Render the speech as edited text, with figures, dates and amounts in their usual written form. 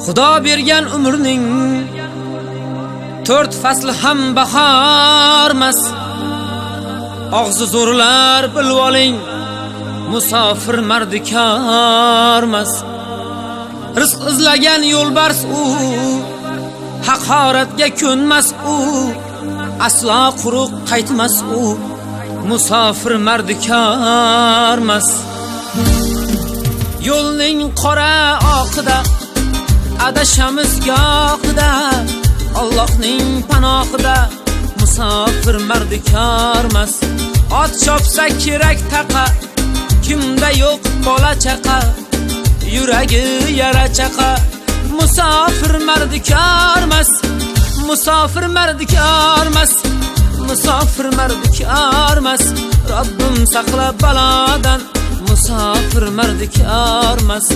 Xudo bergan umrning 4 fasli ham bahormas. Og'zi zo'rlar bilib oling, musofir mardikormas. Rizq izlagan yo'lbars u, haqoratga ko'nmas u, aslo quruq qaytmas u, musofir mardikormas. Yo'lning qora oqida adashamiz gohida, Allohning panohida musofir mardikormas. Ot chopsa kerak taqa, kimda yo'q bola chaqa, yuragi yara chaqa, musofir mardikormas. Musofir mardikormas, musofir mardikormas. Robbim saqla balodan, musofir mardikormas.